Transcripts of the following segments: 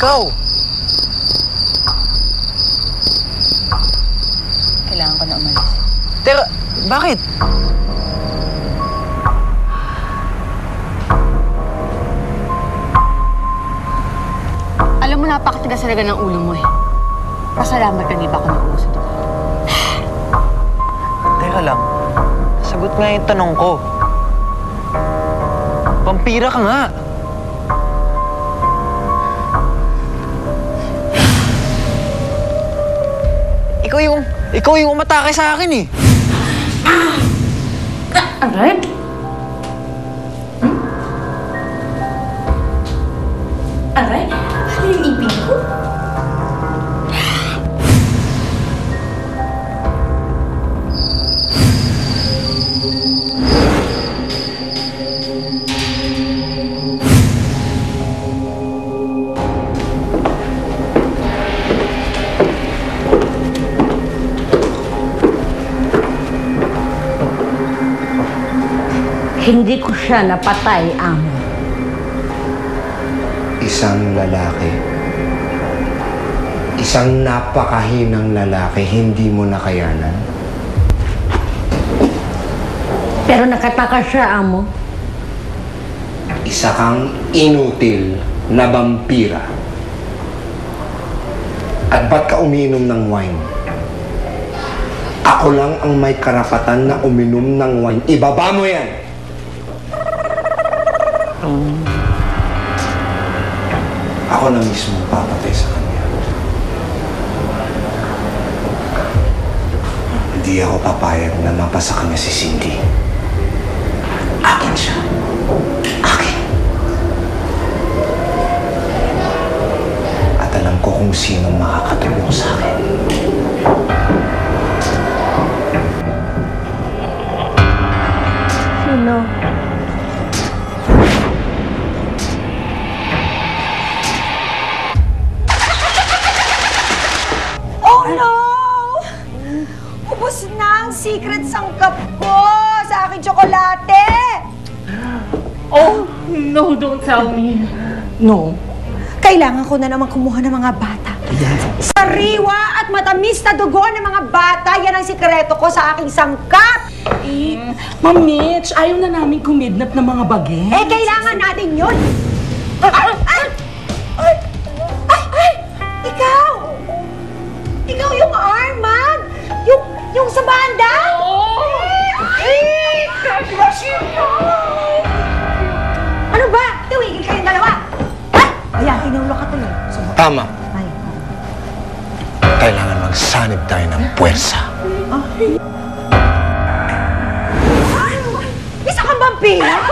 ikaw. Kailangan ko na umalis. Teka, bakit? Alam mo, napakatigas talaga ng ulo mo eh. Pasalamat ka, di ba ako nag-uusap doon? Teka lang. Sagot nga yung tanong ko. Vampira ka nga. Ikaw yung umatake sa akin eh. Aray? Aray? Ano yung ipin ko? Hindi ko siya napatay, amo. Isang lalaki. Isang napakahinang lalaki, hindi mo nakayanan. Pero nakataka siya, amo. Isa kang inutil na vampira. At ba't ka umiinom ng wine? Ako lang ang may karapatan na uminom ng wine. Ibaba mo yan! Ako na mismo papatay sa kanya. Hindi ako papayag na mapasa kanya si Cindy. Akin siya. Akin. At alam ko kung sino makakatulong sa akin. Sino? Ubus na ang secret sangkap ko sa aking tsokolate! Oh, no, don't tell me. No. Kailangan ko na naman kumuha ng mga bata. Sariwa at matamis na dugo ng mga bata, yan ang sikreto ko sa aking sangkap! Ma'am Mitch, ayaw na namin kumidnap ng mga bagets. Eh, kailangan natin yun! Ay! Ikaw! Ikaw yung Arman! Yung sa banda? Ano ba? Tumigil kayong dalawa! Ayan, tinulog ka tuloy. Tama. Ay. Kailangan magsanib tayo ng puwersa. Isa kang vampira?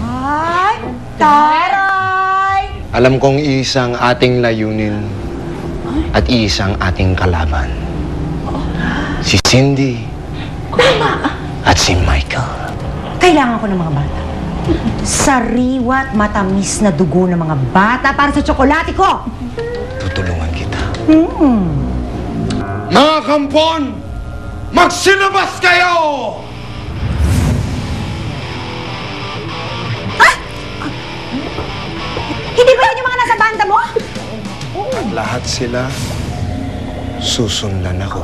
Ay! Taray! Alam kong iisang ating layunin at iisang ating kalaban. Si Cindy at si Michael. Kailangan ko ng mga bata. Sariwa at matamis na dugo ng mga bata para sa tsokolate ko! Tutulungan kita. Mga kampon! Magsilabas kayo! Hindi ba yun yung mga nasa banda mo? Lahat sila, susundan ako.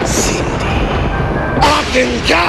Cindy, akin ka!